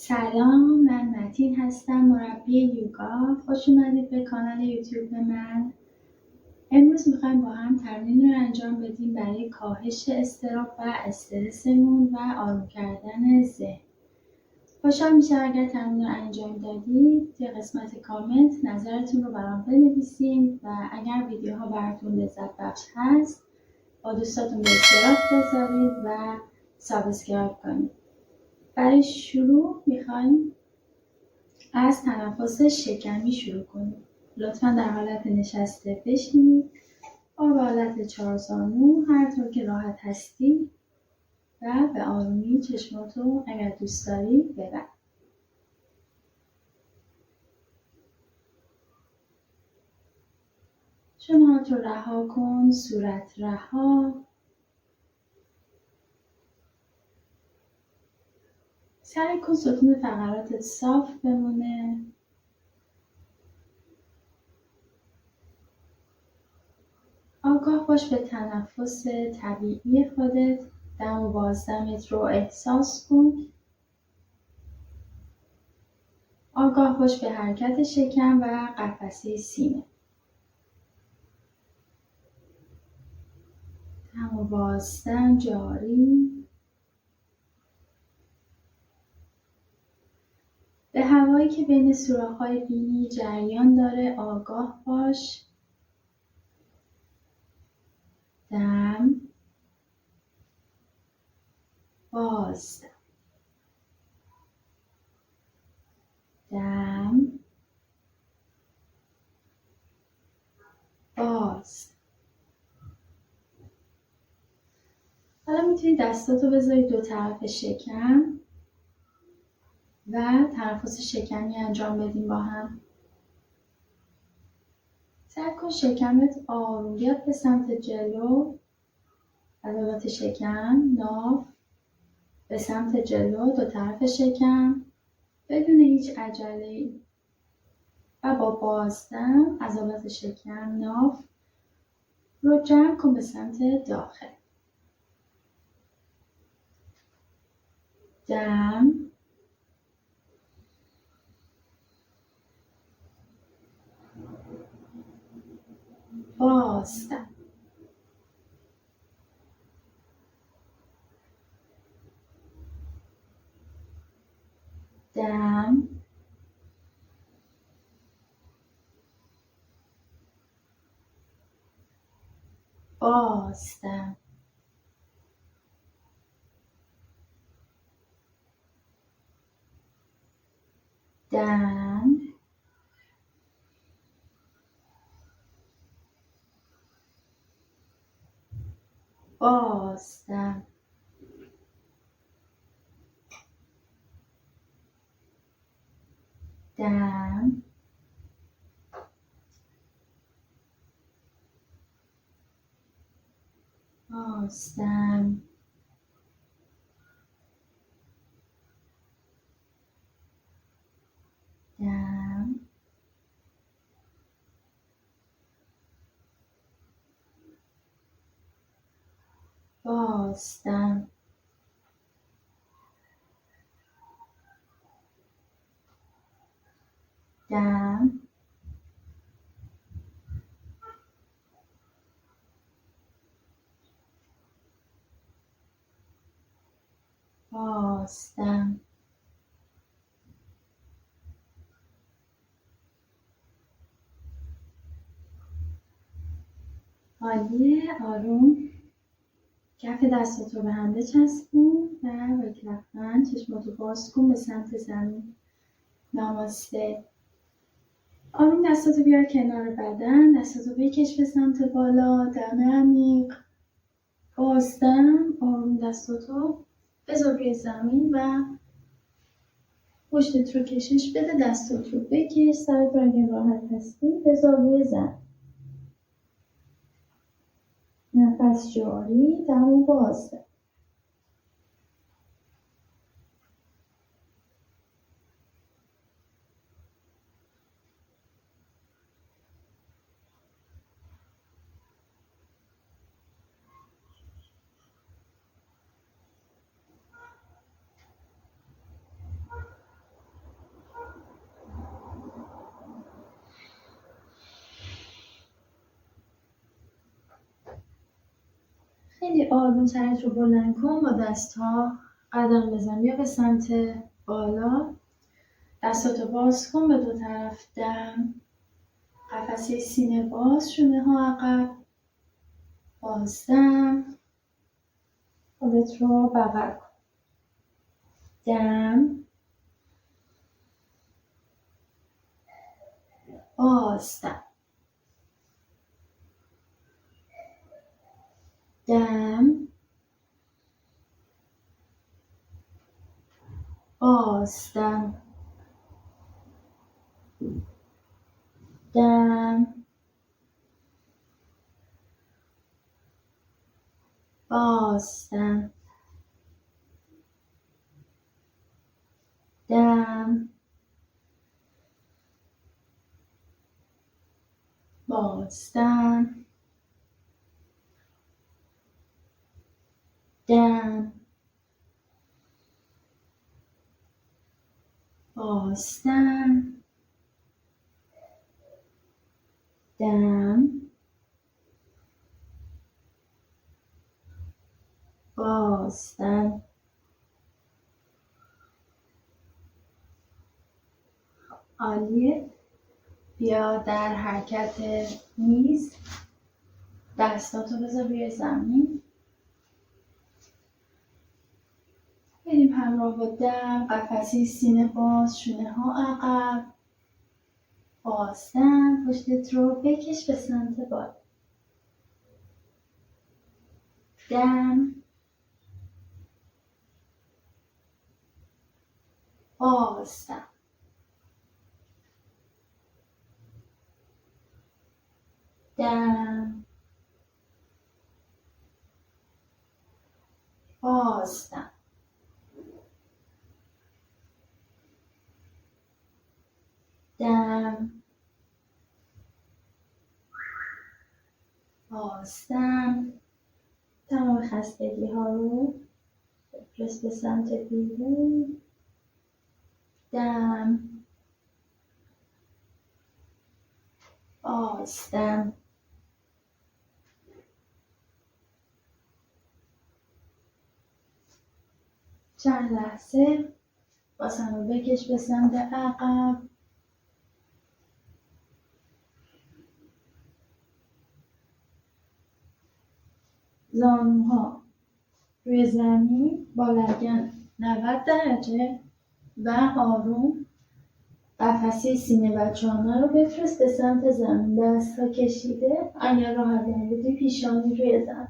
سلام، من متین هستم، مربی یوگا. خوش اومدید به کانال یوتیوب من. امروز میخوایم با هم تمرین رو انجام بدیم برای کاهش اضطراب و استرسمون و آروم کردن ذهن. خوشحال میشم اگر تمرین رو انجام دادید توی قسمت کامنت نظرتون رو برام بنویسین و اگر ویدیوها براتون لذت بخش هست با دوستاتون به اشتراک بذارید و سابسکرایب کنید. برای شروع میخوایم از تنفس شکمی شروع کنیم. لطفاً در حالت نشسته بشینید و به حالت چهارزانو هر طور که راحت هستی و به آرومی چشماتو اگر دوست داری ببند. چشماتو رها کن، صورت رها. سعی کن ستون فقراتت صاف بمونه. آگاه باش به تنفس طبیعی خودت. دم و بازدمت رو احساس کن. آگاه باش به حرکت شکم و قفسه سینه. دم و بازدم جاری. به هوایی که بین سوراخ‌های بینی جریان داره آگاه باش. دم، بازدم، دم، باز. حالا میتونی دستاتو بذاری دو طرف شکم و تنفس شکمی انجام بدیم با هم. سعی کن شکمت آروم بیاد به سمت جلو. عضلات شکم، ناف به سمت جلو، دو طرف شکم بدون هیچ عجله‌ای. و با بازدم عضلات شکم، ناف رو جمع کن به سمت داخل. دم، بازدم، دم، بازدم، دم، بازدم، دم، بازدم، دم، بازدم، دم، بازدم. عالیه. آروم کف دستاتو به هم بچسبون و با یک لبخند چشماتو باز کن به سمت زمین. ناماسته. آروم دستاتو بیار کنار بدن، دستاتو بکش به سمت بالا، دم عمیق. بازدم. آروم دستاتو بذار روی زمین و پشتت رو کشش بده، دستات رو بکش، سرت رو اگه راحت هستی بذار روی زمین. نفس جاری. دم و بازدم. خیلی آروم سرت رو بلند کن، با دست‌ها قدم بزن، یا به سمت بالا، دستاتو باز کن به دو طرف، دم، قفسه سینه باز، شونه ها عقب، بازدم، خودت رو بغل کن، دم، بازدم، دم، بازدم، دم، بازدم، دم، بازدم، دم، بازدم، دم، بازدم. عالیه. بیا در حرکت میز، دستاتو بذار روی زمین، بریم همراه با دم، قفسه سینه باز، شونه ها عقب، بازدم، پشتت رو بکش به سمت بالا، دم، بازدم، دم، بازدم، دم، بازدم. تمام خستگی ها رو بفرست به سمت بیرون، دم، بازدم، چند لحظه بازم رو بکش به سمت عقب، زانوها روی زمین با لگن 90 درجه و آروم، قفسه سینه و چانه رو بفرست به سمت زمین، دست ها کشیده، اگر راحت نبودی پیشانی روی زمین،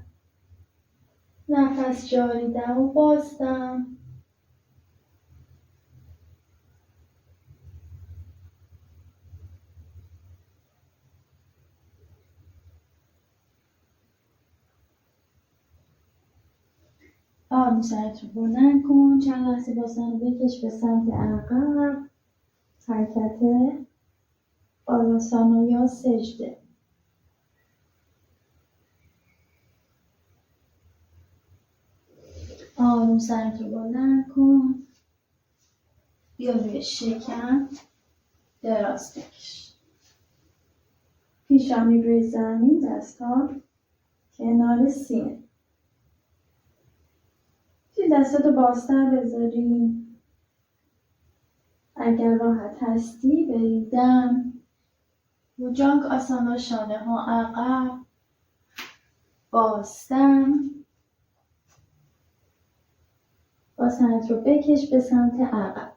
نفس جاری دم و بازدم، آروم سرت رو بلند کن، چند لحظه بازم بکش به سمت عقب، حرکت بالاسانا یا سجده، آروم سرت رو بلند کن، بیا روی شکم دراز بکش، پیشانی روی زمین، دست ها کنار سینه، توی دستاتو بازتر بذاری، اگر راحت هستی بریم دم، بوجانگ آسانا، شانه ها عقب، بازدم، با سرت رو بکش به سمت عقب،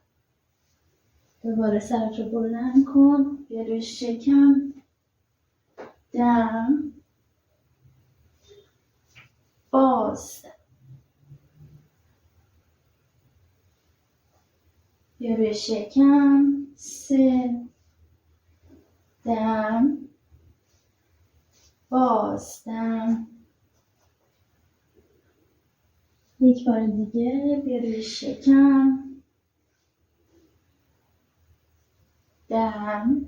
دوباره سرت رو بلند کن، بیا روی شکم، دم، بازدم، بیا روی شکم، 3، دم، بازدم، یک بار دیگه بیا روی شکم، دم،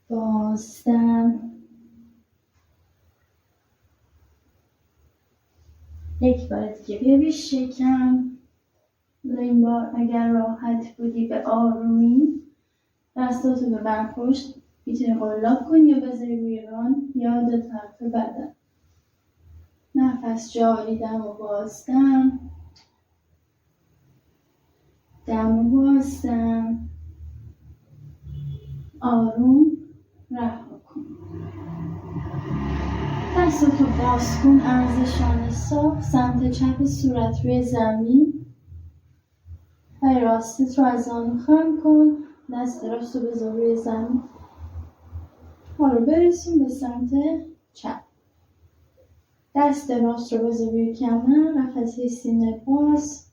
بازدم، یک بار دیگه بیا روی شکم، این بار اگر راحت بودی به آرومی دستاتو ببر پشت، میتونی قلاب کنی یا بذاری روی ران یا دو طرف بدن. نفس جاری، دم و بازدم، دم و بازدم، آروم رها کن. دستاتو باز کن، عرض شانه صاف، سمت چپ صورت روی زمین. پای راستت رو از زانو خم کن، دست راست رو بذار روی زمین. حالا برسیم به سمت چپ. دست راست رو بذار روی کمر، قفسه سینه باز،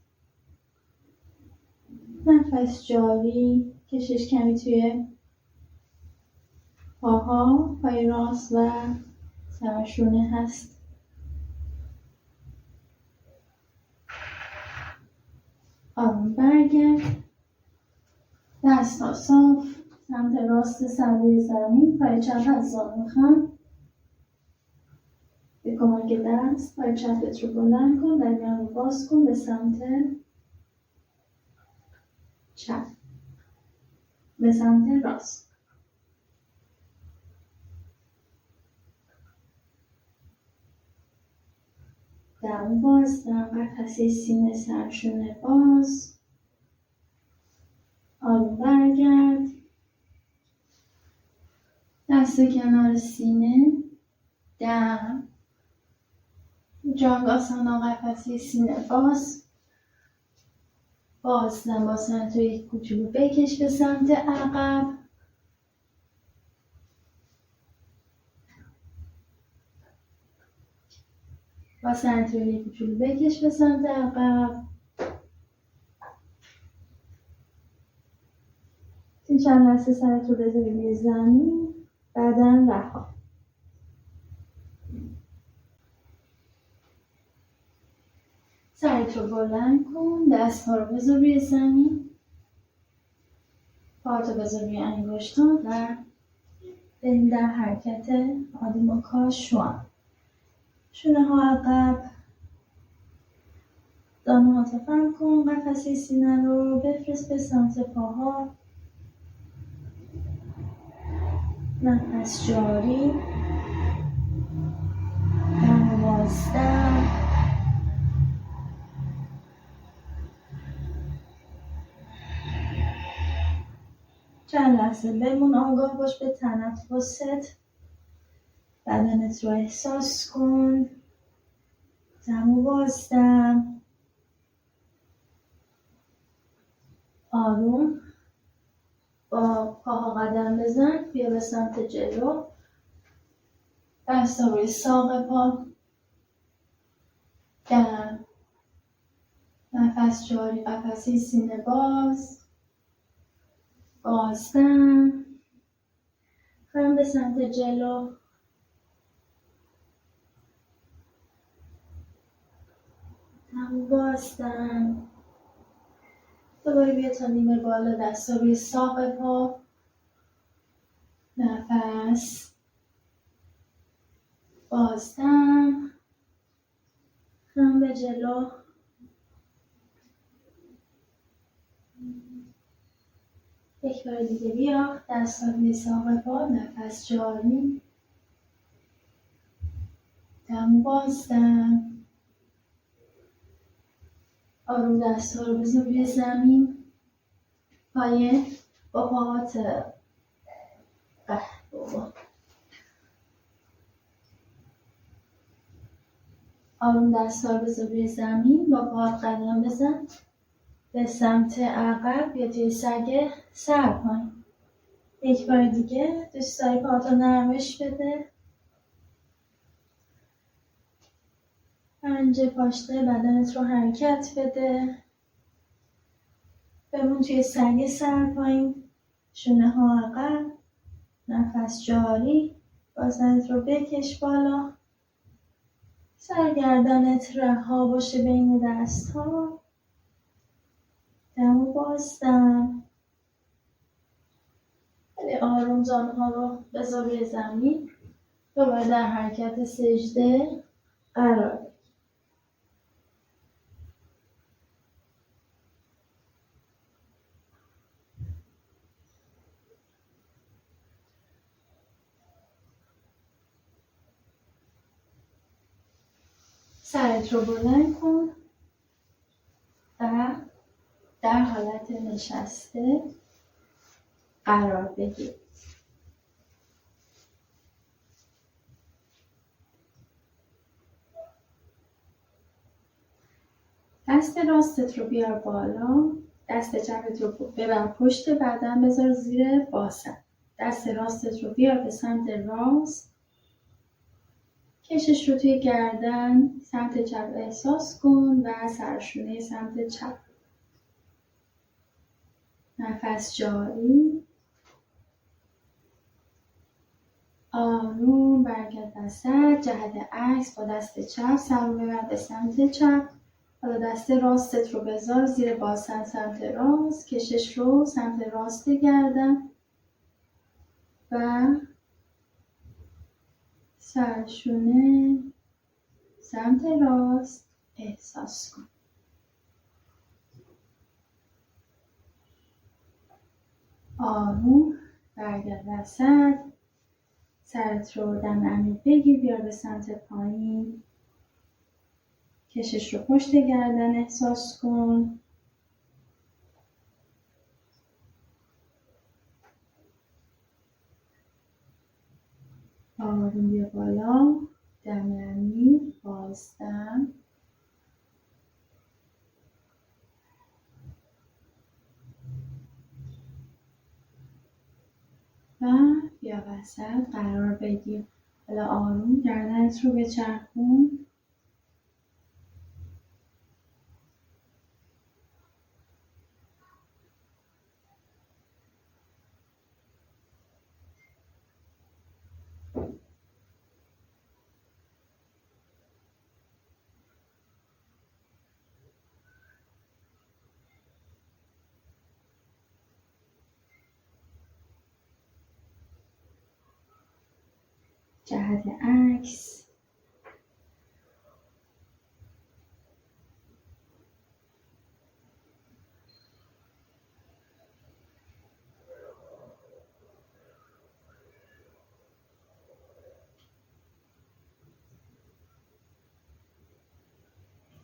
نفس جاری، کشش کمی توی پاها، پای راست و سرشونه هست. آروم برگرد، دست ها صاف، سمت راست سر روی زمین، پای چپ از زانو خم. به کمک دست پای چپت رو بلند کن، دندان رو باز کن به سمت چپ، به سمت راست. دم باز، دم قفسه سینه سرشونه باز. آروم برگرد، دست کنار سینه، دم، جانگاسانا، قفسه سینه باز. بازدم با سنت رو یک کوچولو بکش به سمت عقب. با سنت رو یک کوچولو بکش به سمت عقب. این چند لحظه سرت رو بذاری روی زمین، بدن رها. سرت رو بلند کن، دست ها رو بذار روی زمین، پاهاتو بذار روی انگشتان و بریم در حرکت آدیموکا شوان. شونه ها عقب، دانه ها تا خم کن، قفسه سینه رو بفرست به سمت پاها. نفس جاری، دم و بازدم، چند لحظه بمون، آگاه باش به تنفست. بدنت رو احساس کن، دم و بازدم، آروم. با پاها قدم بزن، بیا به سمت جلو، دستا روی ساق پا، دم، نفس جاری، قفسه سینه باز، بازدم، هم به سمت جلو، هم بازدم. دوباره بیا تا نیمه بالا، دستا روی ساق پا، نفس، بازدم، هم به جلو. یک بار دیگه بیا، دستا روی ساق پا، نفس جاری، دم بازدم. آروم دست ها رو بذار روی زمین، با پاهات آروم دست ها رو بذار روی زمین، با پاهات قدم بزن به سمت عقب یا توی سگ سر پایین. یک بار دیگه دوست داری پاهات رو نرمش بده، پنجه پاشته بدنت رو حرکت بده. بمون توی سگ سر پایین، شونه ها عقب، نفس جاری، بازنت رو بکش بالا، سرگردنت رها باشه بین دست ها، دم و بازدم. خیلی آروم زانو ها رو بذار روی زمین، دوباره در حرکت سجده قرار. سرت رو بلند کن و در حالت نشسته قرار بگیر. دست راستت رو بیار بالا، دست چپت رو ببر پشت بدن، بذار زیر باسن. دست راستت رو بیار به سمت راست، کشش رو توی گردن سمت چپ احساس کن و سرشونه سمت چپ. نفس جاری. آروم برگرد وسط، جهت عکس با دست چپ سر رو ببر به سمت چپ. حالا دست راستت رو بذار زیر باسن سمت راست، کشش رو سمت راست گردن و سرشونه سمت راست احساس کن. آروم برگرد وسط، سرت رو دم عمیق بگیر، بیار به سمت پایین، کشش رو پشت گردن احساس کن. آروم بیا بالا، دم عمیق، بازدم و بیا وسط قرار بگیر. حالا آروم گردنت رو بچرخون. جهت عکس.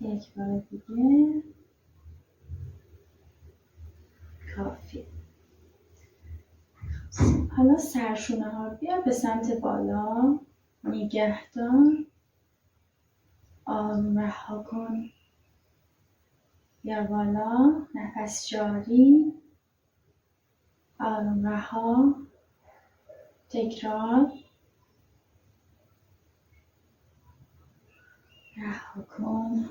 یک بار دیگه کافی. حالا سرشونه ها رو بیار به سمت بالا، نگهدار. آروم رها کن، بیار بالا، نفس جاری. آروم رها. تکرار. رها کن.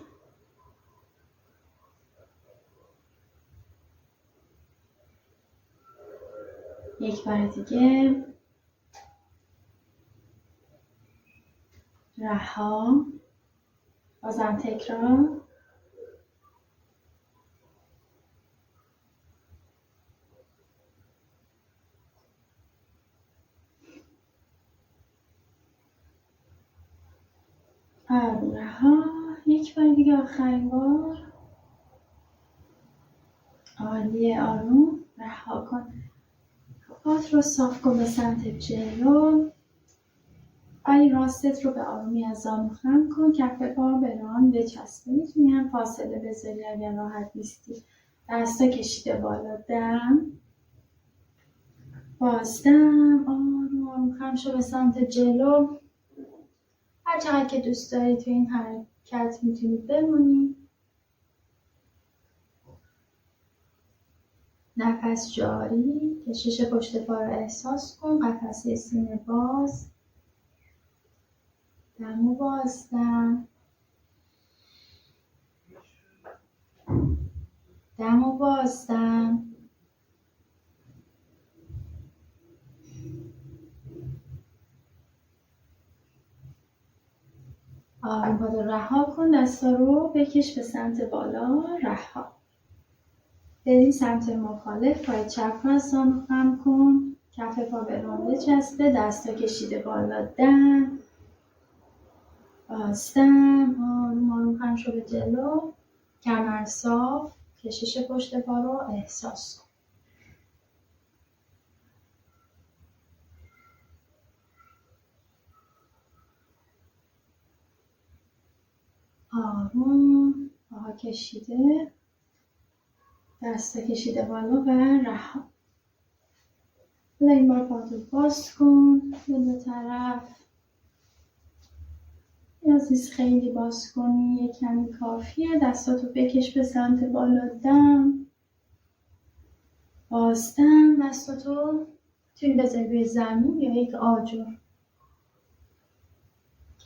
یک بار دیگه. رها. بازم تکرار. آروم رها. یک بار دیگه آخرین بار. عالیه. آروم رها کن. پات رو صاف کن به سمت جلو. پای راستت رو به آرومی از زانو خم کن، کف پا به ران بچسبه. میتونی هم فاصله بذاری اگر راحت نیستی. دستا کشیده بالا، دم بازدم. آروم آروم خم شو به سمت جلو. هر چقدر که دوست داری تو این حرکت میتونی بمونی. نفس جاری. کشش پشت پا رو احساس کن، قفسه سینه باز. دم و بازدم. دم و بازدم. آروم پا رو رها کن، دستا رو بکش به سمت بالا. رها. بریم سمت مخالف. پای چپ رو از زانو خم کن، کف پا به ران بچسبه، دستا کشیده بالا. دم بازدم. آروم آروم خم شو به جلو. کمر صاف. کشش پشت پا رو احساس کن. آروم پاها کشیده، دستا کشیده بالا و رها. حالا این بار پاتو باز کن به دو طرف. نیاز نیست خیلی باز کنی، یک کمی کافیه. دستاتو بکش به سمت بالا، دم بازدم. دستاتو توی بذاری روی زمین یا یک آجر.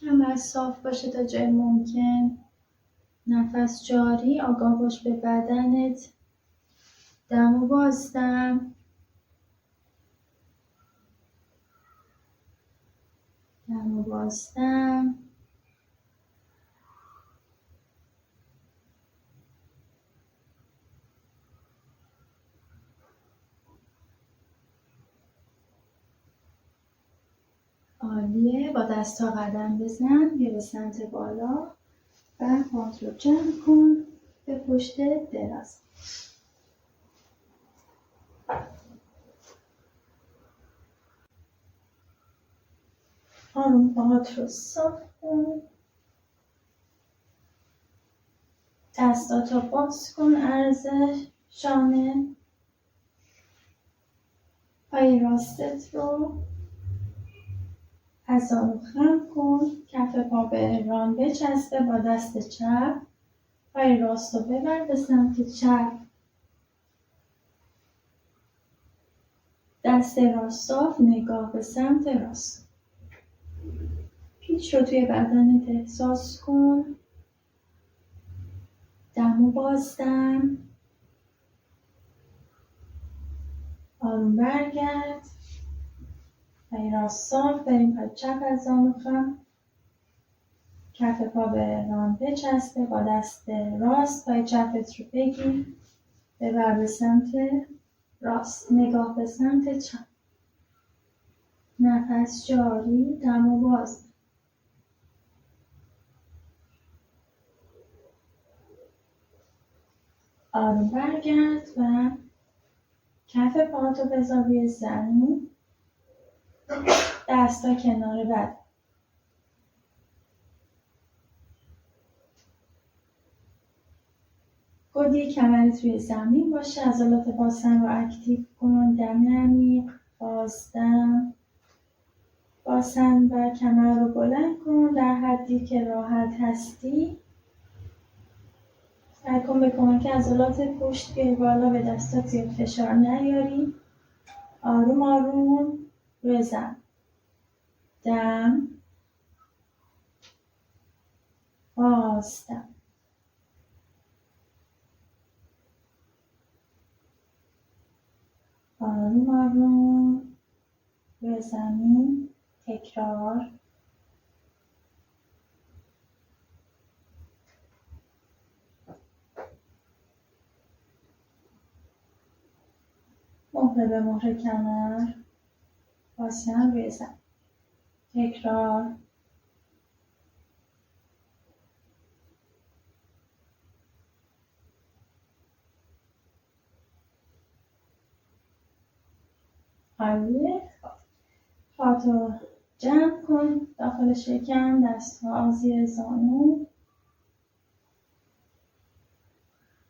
کمر صاف باشه تا جای ممکن. نفس جاری، آگاه باش به بدنت. دم و بازدم. دم و بازدم. عالیه. با دستا قدم بزن، بیا به سمت بالا و پات رو جمع کن به پشت دراز. آروم پاهات رو صاف کن. دستاتو باز کن عرض شانه. پای راستت رو از زانو خم کن. کف پا به ران بچسبه. با دست چپ پای راست رو ببر به سمت چپ. دست راست صاف، نگاه به سمت راست. پیچ رو توی بدنت احساس کن. دم و بازدم. آروم برگرد. پای راست صاف، بریم پای چپ از زانو خم. کف پا به ران بچسبه. با دست راست پای چپت رو بگیر، ببر به سمت راست. نگاه به سمت چپ. نفس جاری، دم و باز. آروم برگرد و کف پاهاتو بذار روی زمین. دستا کنار بدن. گودی کمرت روی زمین باشه. عضلات باسن رو اکتیو کن. دم عمیق، بازدم. باسن و کمر رو بلند کن در حدی که راحت هستی. سعی کن به کمک عضلات پشت بیای بالا، به دستات زیاد فشار نیاری. آروم آروم روی زمین. دم، بازدم. آروم آروم روی زمین. تکرار. مهره به مهره کمر. باسن روی زمین. تکرار. عالیه. پاتو جمع کن داخل شکم. دست‌ها زیر زانو.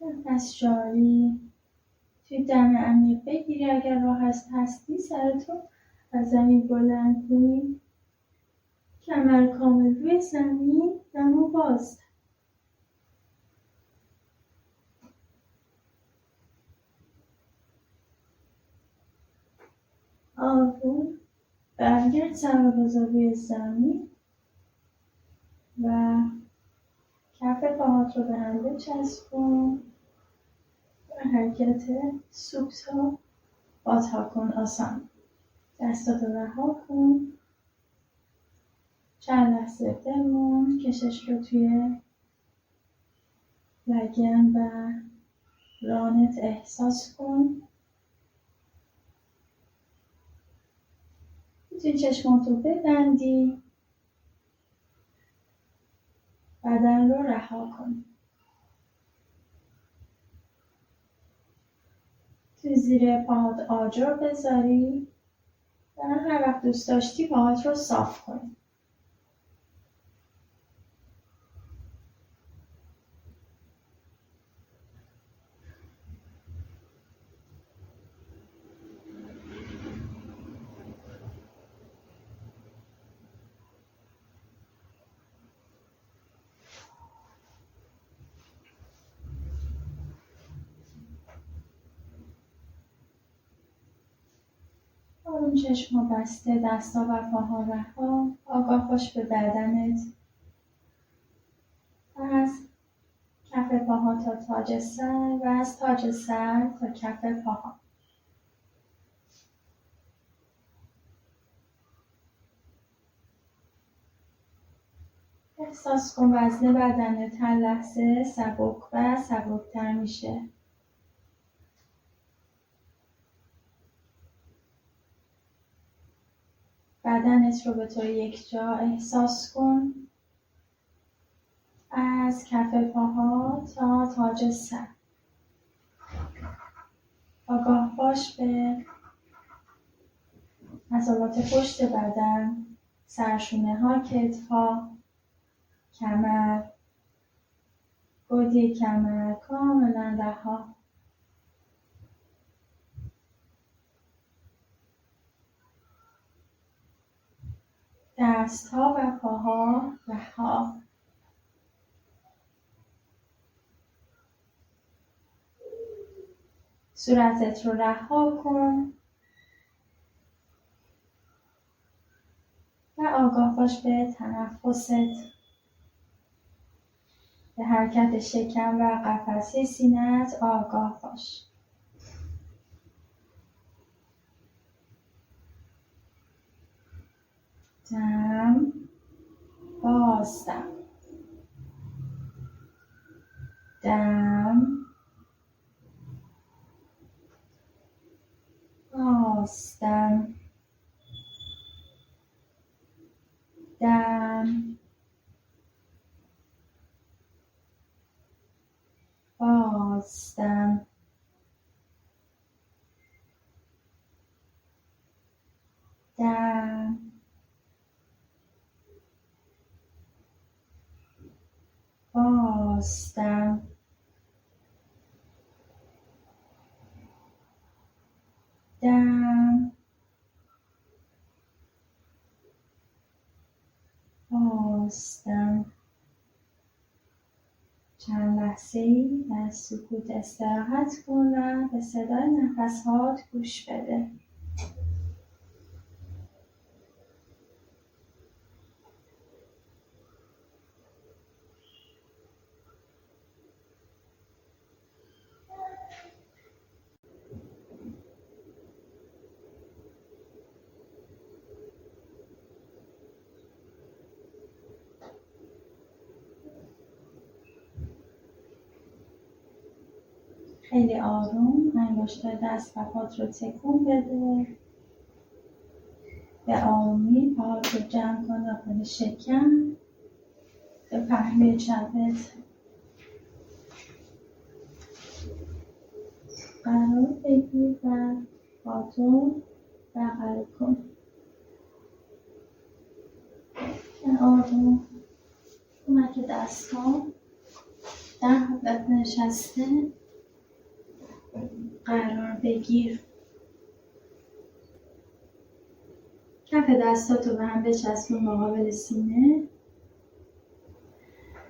نفس جاری. توی دم عمیق بگیری. اگر راحت هستی سرتو از زمین بلند کنی. کمر کامل روی زمین. دم و باز. آروم برگرد. سر رو بذار روی زمین و کف پاهات رو به هم بچسبون. و حرکت سوکتا بازها کن آسان. دستاتو رها کن. چند لحظه بمون. کشش رو توی لگن و رانت احساس کن. میتونی چشماتو ببندی. بدن رو رها کن. توی زیر پاهات آجر بذاری و هر وقت دوست داشتی پاهات رو صاف کنی. چشم بسته، دستا و پاها رها. آگاه باش به بدنت و از کف پاها تا تاج سر و از تاج سر تا کف پاها. احساس کن وزن بدنت هر لحظه سبک و سبکتر میشه. بدنت رو به طور یکجا احساس کن، از کف پاها تا تاج سر. آگاه باش به عضلات پشت بدن، سرشونه ها، کتف ها، کمر، گودی کمر کاملا رها. دست ها و پاها رها. صورتت رو رها کن و آگاه باش به تنفست، به حرکت شکم و قفسه سینه‌ات آگاه باش. دم، بازدم، دم، بازدم، دم، بازدم، دم، بازدم، دم، بازدم. چند لحظه‌ای در سکوت استراحت کن و به صدای نفس‌هات گوش بده. خیلی آروم انگشتای دست و پات رو تکون بده. به آرومی پاهات رو جمع کن داخل شکم، به پهلوی چپت قرار بگیر و پاتو بغل کن. به آروم کمک دست ها در حالت نشسته قرار بگیر. کف دستاتو به هم بچسبون مقابل سینه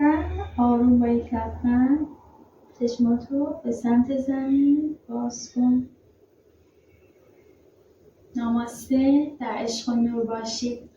و آروم با یک لبخند چشماتو به سمت زمین باز کن. ناماسته، در عشق و نور باشید.